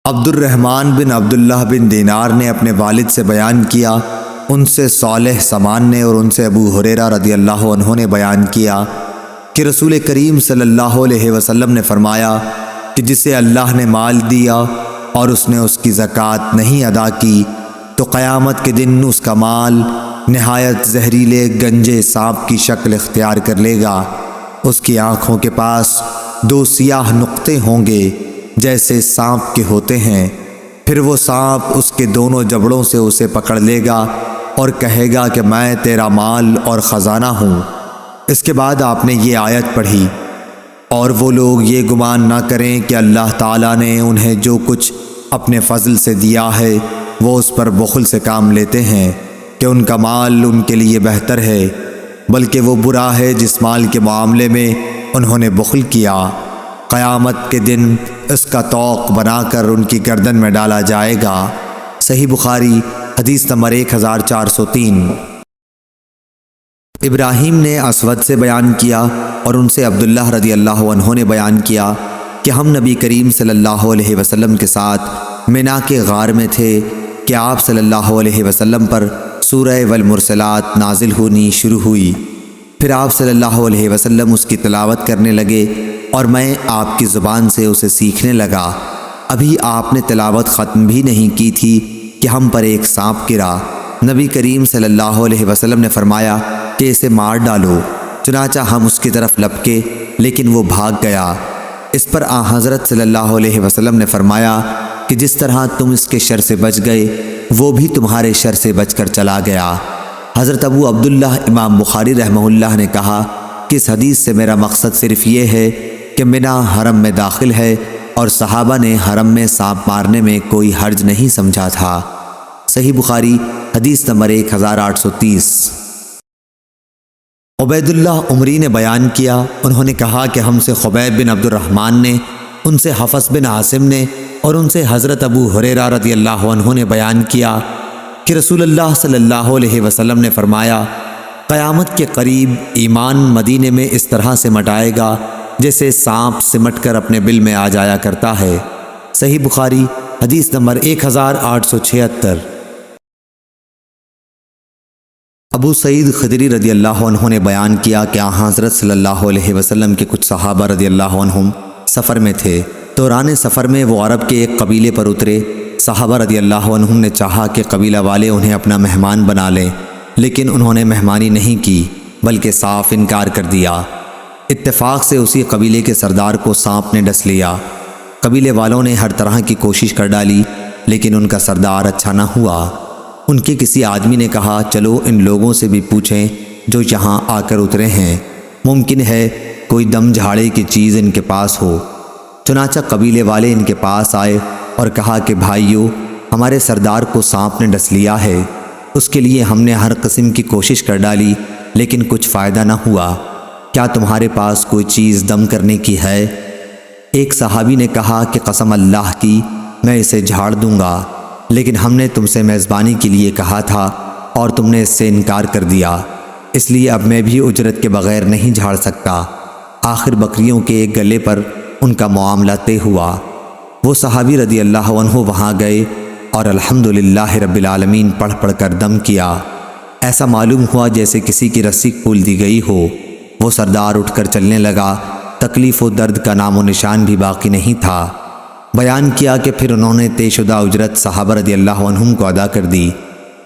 عبد الرحمن بن عبداللہ بن دینار نے اپنے والد سے بیان کیا، ان سے صالح سمان نے اور ان سے ابو ہریرہ رضی اللہ عنہ نے بیان کیا کہ رسول کریم صلی اللہ علیہ وسلم نے فرمایا کہ جسے اللہ نے مال دیا اور اس نے اس کی زکوٰۃ نہیں ادا کی تو قیامت کے دن اس کا مال نہایت زہریلے گنجے سانپ کی شکل اختیار کر لے گا۔ اس کی آنکھوں کے پاس دو سیاہ نقطے ہوں گے جیسے سانپ کے ہوتے ہیں، پھر وہ سانپ اس کے دونوں جبڑوں سے اسے پکڑ لے گا اور کہے گا کہ میں تیرا مال اور خزانہ ہوں۔ اس کے بعد آپ نے یہ آیت پڑھی، اور وہ لوگ یہ گمان نہ کریں کہ اللہ تعالیٰ نے انہیں جو کچھ اپنے فضل سے دیا ہے وہ اس پر بخل سے کام لیتے ہیں کہ ان کا مال ان کے لیے بہتر ہے، بلکہ وہ برا ہے جس مال کے معاملے میں انہوں نے بخل کیا۔ قیامت کے دن اس کا طوق بنا کر ان کی گردن میں ڈالا جائے گا۔ صحیح بخاری حدیث نمبر 1403۔ ابراہیم نے اسود سے بیان کیا اور ان سے عبداللہ رضی اللہ عنہ نے بیان کیا کہ ہم نبی کریم صلی اللہ علیہ وسلم کے ساتھ منا کے غار میں تھے کہ آپ صلی اللہ علیہ وسلم پر سورہ والمرسلات نازل ہونی شروع ہوئی۔ پھر آپ صلی اللہ علیہ وسلم اس کی تلاوت کرنے لگے اور میں آپ کی زبان سے اسے سیکھنے لگا۔ ابھی آپ نے تلاوت ختم بھی نہیں کی تھی کہ ہم پر ایک سانپ گرا۔ نبی کریم صلی اللہ علیہ وسلم نے فرمایا کہ اسے مار ڈالو، چنانچہ ہم اس کی طرف لپکے لیکن وہ بھاگ گیا۔ اس پر حضرت صلی اللہ علیہ وسلم نے فرمایا کہ جس طرح تم اس کے شر سے بچ گئے وہ بھی تمہارے شر سے بچ کر چلا گیا۔ حضرت ابو عبداللہ امام بخاری رحمہ اللہ نے کہا کہ اس حدیث سے میرا مقصد صرف یہ ہے کہ منا حرم میں داخل ہے اور صحابہ نے حرم میں سانپ مارنے میں کوئی حرج نہیں سمجھا تھا۔ صحیح بخاری حدیث نمبر 1830۔ عبید اللہ عمری نے بیان کیا، انہوں نے کہا کہ ہم سے خبیب بن عبد الرحمن نے، ان سے حفص بن عاصم نے اور ان سے حضرت ابو ہریرہ رضی اللہ عنہ نے بیان کیا کہ رسول اللہ صلی اللہ علیہ وسلم نے فرمایا، قیامت کے قریب ایمان مدینے میں اس طرح سمٹ آئے گا جیسے سانپ سمٹ کر اپنے بل میں آ جایا کرتا ہے۔ صحیح بخاری حدیث نمبر 1876۔ ابو سعید خدری رضی اللہ عنہ نے بیان کیا کہ حضرت صلی اللہ علیہ وسلم کے کچھ صحابہ رضی اللہ عنہم سفر میں تھے۔ دوران سفر میں وہ عرب کے ایک قبیلے پر اترے۔ صحابہ رضی اللہ عنہم نے چاہا کہ قبیلہ والے انہیں اپنا مہمان بنا لیں، لیکن انہوں نے مہمانی نہیں کی بلکہ صاف انکار کر دیا۔ اتفاق سے اسی قبیلے کے سردار کو سانپ نے ڈس لیا۔ قبیلے والوں نے ہر طرح کی کوشش کر ڈالی لیکن ان کا سردار اچھا نہ ہوا۔ ان کے کسی آدمی نے کہا، چلو ان لوگوں سے بھی پوچھیں جو یہاں آ کر اترے ہیں، ممکن ہے کوئی دم جھاڑے کی چیز ان کے پاس ہو۔ چنانچہ قبیلے والے ان کے پاس آئے اور کہا کہ بھائیو، ہمارے سردار کو سانپ نے ڈس لیا ہے، اس کے لیے ہم نے ہر قسم کی کوشش کر ڈالی لیکن کچھ فائدہ نہ ہوا، کیا تمہارے پاس کوئی چیز دم کرنے کی ہے؟ ایک صحابی نے کہا کہ قسم اللہ کی میں اسے جھاڑ دوں گا، لیکن ہم نے تم سے میزبانی کے لیے کہا تھا اور تم نے اس سے انکار کر دیا، اس لیے اب میں بھی اجرت کے بغیر نہیں جھاڑ سکتا۔ آخر بکریوں کے ایک گلے پر ان کا معاملہ طے ہوا۔ وہ صحابی رضی اللہ عنہ وہاں گئے اور الحمدللہ رب العالمین پڑھ پڑھ کر دم کیا۔ ایسا معلوم ہوا جیسے کسی کی رسی کھول دی گئی ہو۔ وہ سردار اٹھ کر چلنے لگا، تکلیف و درد کا نام و نشان بھی باقی نہیں تھا۔ بیان کیا کہ پھر انہوں نے طے شدہ اجرت صحابہ رضی اللہ عنہم کو ادا کر دی۔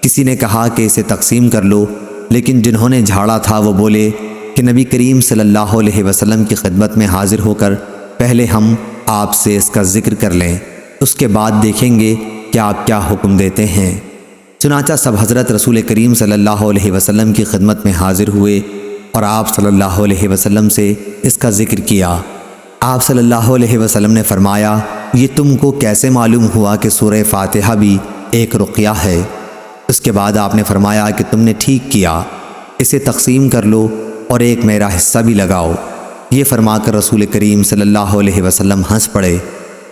کسی نے کہا کہ اسے تقسیم کر لو، لیکن جنہوں نے جھاڑا تھا وہ بولے کہ نبی کریم صلی اللہ علیہ وسلم کی خدمت میں حاضر ہو کر پہلے ہم آپ سے اس کا ذکر کر لیں، اس کے بعد دیکھیں گے کہ آپ کیا حکم دیتے ہیں۔ چنانچہ سب حضرت رسول کریم صلی اللہ علیہ وسلم کی خدمت میں حاضر ہوئے اور آپ صلی اللہ علیہ وسلم سے اس کا ذکر کیا۔ آپ صلی اللہ علیہ وسلم نے فرمایا، یہ تم کو کیسے معلوم ہوا کہ سورہ فاتحہ بھی ایک رقیہ ہے؟ اس کے بعد آپ نے فرمایا کہ تم نے ٹھیک کیا، اسے تقسیم کر لو اور ایک میرا حصہ بھی لگاؤ۔ یہ فرما کر رسول کریم صلی اللہ علیہ وسلم ہنس پڑے۔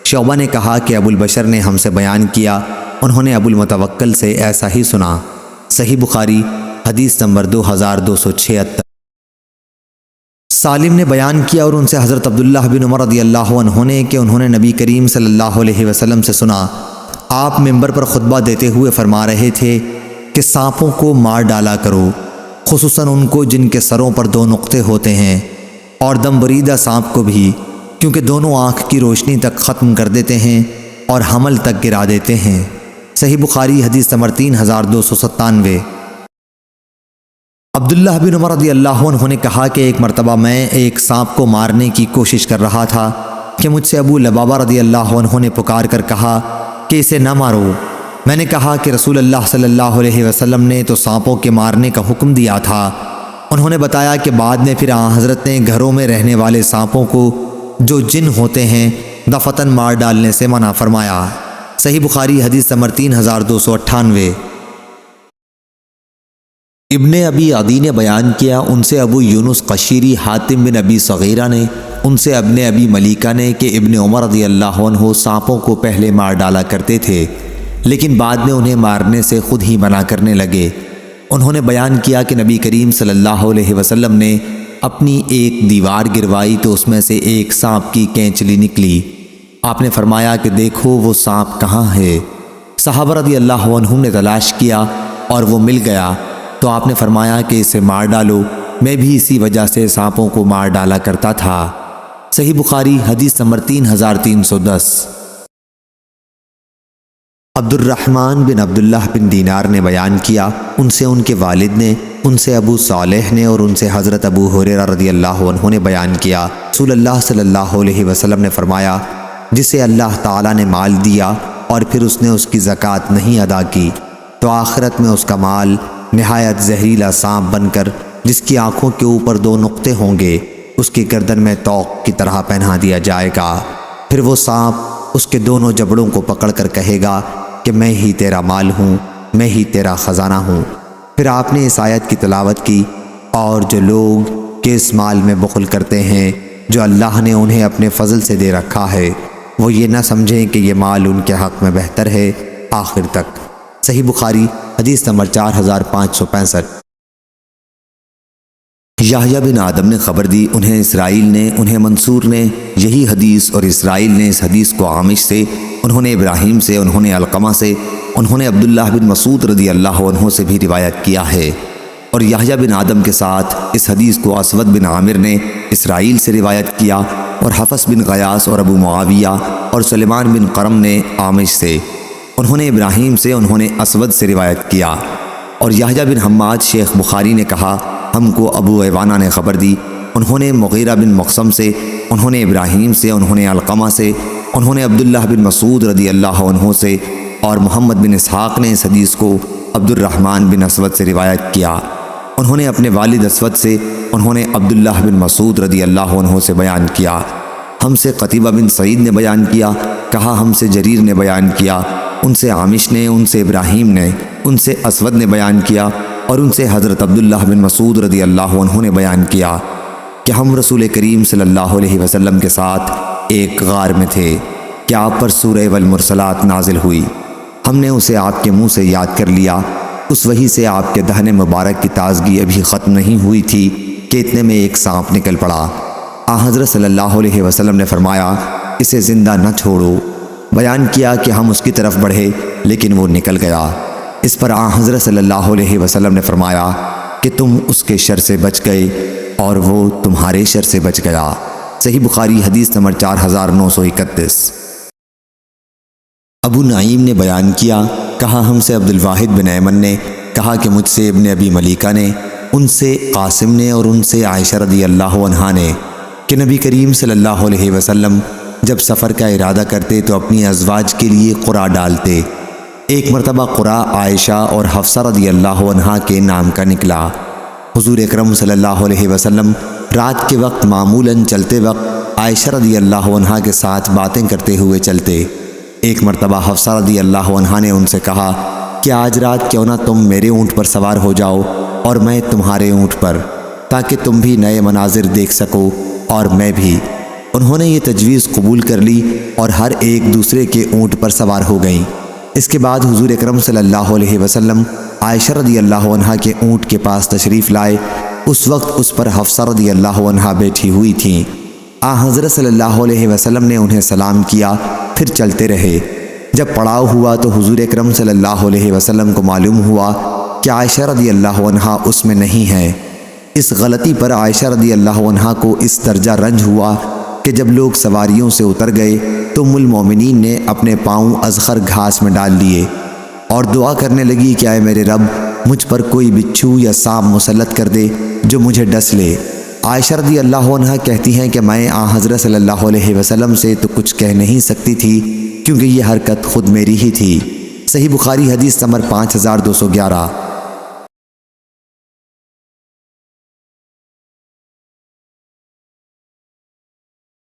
شعبہ نے کہا کہ ابو البشر نے ہم سے بیان کیا، انہوں نے ابو المتوکل سے ایسا ہی سنا۔ صحیح بخاری حدیث نمبر 2276۔ سالم نے بیان کیا اور ان سے حضرت عبداللہ بن عمر رضی اللہ عنہ نے کہ انہوں نے نبی کریم صلی اللہ علیہ وسلم سے سنا، آپ منبر پر خطبہ دیتے ہوئے فرما رہے تھے کہ سانپوں کو مار ڈالا کرو، خصوصاً ان کو جن کے سروں پر 2 نقطے ہوتے ہیں، اور دم بریدہ سانپ کو بھی، کیونکہ دونوں آنکھ کی روشنی تک ختم کر دیتے ہیں اور حمل تک گرا دیتے ہیں۔ صحیح بخاری حدیث نمبر 3297۔ عبداللہ بن عمر رضی اللہ عنہ نے کہا کہ ایک مرتبہ میں ایک سانپ کو مارنے کی کوشش کر رہا تھا کہ مجھ سے ابو لبابہ رضی اللہ عنہ نے پکار کر کہا کہ اسے نہ مارو۔ میں نے کہا کہ رسول اللہ صلی اللہ علیہ وسلم نے تو سانپوں کے مارنے کا حکم دیا تھا۔ انہوں نے بتایا کہ بعد میں پھر آن حضرت نے گھروں میں رہنے والے سانپوں کو جو جن ہوتے ہیں دفتن مار ڈالنے سے منع فرمایا۔ صحیح بخاری حدیث نمبر 3298۔ ابن ابی عدی نے بیان کیا، ان سے ابو یونس قشیری حاتم بن ابی صغیرہ نے، ان سے ابن ابی ملیکہ نے کہ ابن عمر رضی اللہ عنہ سانپوں کو پہلے مار ڈالا کرتے تھے لیکن بعد میں انہیں مارنے سے خود ہی منع کرنے لگے۔ انہوں نے بیان کیا کہ نبی کریم صلی اللہ علیہ وسلم نے اپنی ایک دیوار گروائی تو اس میں سے ایک سانپ کی کینچلی نکلی۔ آپ نے فرمایا کہ دیکھو وہ سانپ کہاں ہے؟ صحابہ رضی اللہ عنہم نے تلاش کیا اور وہ مل گیا تو آپ نے فرمایا کہ اسے مار ڈالو، میں بھی اسی وجہ سے سانپوں کو مار ڈالا کرتا تھا۔ صحیح بخاری حدیث نمبر 3310۔ عبد الرحمن بن عبداللہ بن دینار نے بیان کیا، ان سے ان کے والد نے، ان سے ابو صالح نے اور ان سے حضرت ابو ہریرہ رضی اللہ عنہ نے بیان کیا، رسول اللہ صلی اللہ علیہ وسلم نے فرمایا، جسے اللہ تعالیٰ نے مال دیا اور پھر اس نے اس کی زکوٰۃ نہیں ادا کی تو آخرت میں اس کا مال نہایت زہریلا سانپ بن کر جس کی آنکھوں کے اوپر 2 نقطے ہوں گے اس کی گردن میں توق کی طرح پہنا دیا جائے گا۔ پھر وہ سانپ اس کے دونوں جبڑوں کو پکڑ کر کہے گا کہ میں ہی تیرا مال ہوں، میں ہی تیرا خزانہ ہوں۔ پھر آپ نے اس آیت کی تلاوت کی، اور جو لوگ کہ اس مال میں بخل کرتے ہیں جو اللہ نے انہیں اپنے فضل سے دے رکھا ہے، وہ یہ نہ سمجھیں کہ یہ مال ان کے حق میں بہتر ہے، آخر تک۔ صحیح بخاری حدیث نمبر 4565۔ یحییٰ بن آدم نے خبر دی، انہیں اسرائیل نے، انہیں منصور نے یہی حدیث، اور اسرائیل نے اس حدیث کو عامش سے، انہوں نے ابراہیم سے، انہوں نے علقمہ سے، انہوں نے عبداللہ بن مسعود رضی اللہ عنہ سے بھی روایت کیا ہے، اور یحییٰ بن آدم کے ساتھ اس حدیث کو اسود بن عامر نے اسرائیل سے روایت کیا، اور حفص بن غیاث اور ابو معاویہ اور سلیمان بن قرم نے عامش سے، انہوں نے ابراہیم سے، انہوں نے اسود سے روایت کیا۔ اور یحییٰ بن حماد شیخ بخاری نے کہا، ہم کو ابو عوانہ نے خبر دی، انہوں نے مغیرہ بن مقسم سے، انہوں نے ابراہیم سے، انہوں نے علقمہ سے، انہوں نے عبداللہ بن مسعود رضی اللہ عنہ سے، اور محمد بن اسحاق نے اس حدیث کو عبد الرحمن بن اسود سے روایت کیا، انہوں نے اپنے والد اسود سے، انہوں نے عبداللہ بن مسعود رضی اللہ عنہ سے بیان کیا۔ ہم سے قتیبہ بن سعید نے بیان کیا، کہا ہم سے جریر نے بیان کیا، ان سے عامش نے، ان سے ابراہیم نے، ان سے اسود نے بیان کیا، اور ان سے حضرت عبداللہ بن مسعود رضی اللہ عنہ نے بیان کیا کہ ہم رسول کریم صلی اللہ علیہ وسلم کے ساتھ ایک غار میں تھے کہ آپ پر سورہ والمرسلات نازل ہوئی، ہم نے اسے آپ کے منہ سے یاد کر لیا، اس وحی سے آپ کے دہن مبارک کی تازگی ابھی ختم نہیں ہوئی تھی کہ اتنے میں ایک سانپ نکل پڑا۔ حضرت صلی اللہ علیہ وسلم نے فرمایا، اسے زندہ نہ چھوڑو۔ بیان کیا کہ ہم اس کی طرف بڑھے لیکن وہ نکل گیا۔ اس پر حضرت صلی اللہ علیہ وسلم نے فرمایا کہ تم اس کے شر سے بچ گئے اور وہ تمہارے شر سے بچ گیا۔ صحیح بخاری حدیث نمبر 4931۔ ابو نعیم نے بیان کیا، کہا ہم سے عبد الواحد بن ایمن نے، کہا کہ مجھ سے ابن ابی ملیکہ نے، ان سے قاسم نے اور ان سے عائشہ رضی اللہ عنہا نے کہ نبی کریم صلی اللہ علیہ وسلم جب سفر کا ارادہ کرتے تو اپنی ازواج کے لیے قرعہ ڈالتے۔ ایک مرتبہ قرعہ عائشہ اور حفصہ رضی اللہ عنہا کے نام کا نکلا۔ حضور اکرم صلی اللہ علیہ وسلم رات کے وقت معمولاً چلتے وقت عائشہ رضی اللہ عنہا کے ساتھ باتیں کرتے ہوئے چلتے۔ ایک مرتبہ حفصہ رضی اللہ عنہا نے ان سے کہا کہ آج رات کیوں نہ تم میرے اونٹ پر سوار ہو جاؤ اور میں تمہارے اونٹ پر، تاکہ تم بھی نئے مناظر دیکھ سکو اور میں بھی۔ انہوں نے یہ تجویز قبول کر لی اور ہر ایک دوسرے کے اونٹ پر سوار ہو گئیں۔ اس کے بعد حضور اکرم صلی اللہ علیہ وسلم عائشہ رضی اللہ عنہا کے اونٹ کے پاس تشریف لائے۔ اس وقت اس پر حفصہ رضی اللہ عنہا بیٹھی ہوئی تھیں۔ حضرت صلی اللہ علیہ وسلم نے انہیں سلام کیا، پھر چلتے رہے۔ جب پڑاؤ ہوا تو حضور اکرم صلی اللہ علیہ وسلم کو معلوم ہوا کہ عائشہ رضی اللہ عنہا اس میں نہیں ہے۔ اس غلطی پر عائشہ رضی اللہ عنہا کو اس درجہ رنج ہوا کہ جب لوگ سواریوں سے اتر گئے تو ام المومنین نے اپنے پاؤں ازخر گھاس میں ڈال لیے اور دعا کرنے لگی کہ اے میرے رب، مجھ پر کوئی بچھو یا سانپ مسلط کر دے جو مجھے ڈس لے۔ عائشہ رضی اللہ عنہا کہتی ہیں کہ میں حضرت صلی اللہ علیہ وسلم سے تو کچھ کہہ نہیں سکتی تھی کیونکہ یہ حرکت خود میری ہی تھی۔ صحیح بخاری حدیث نمبر 5211۔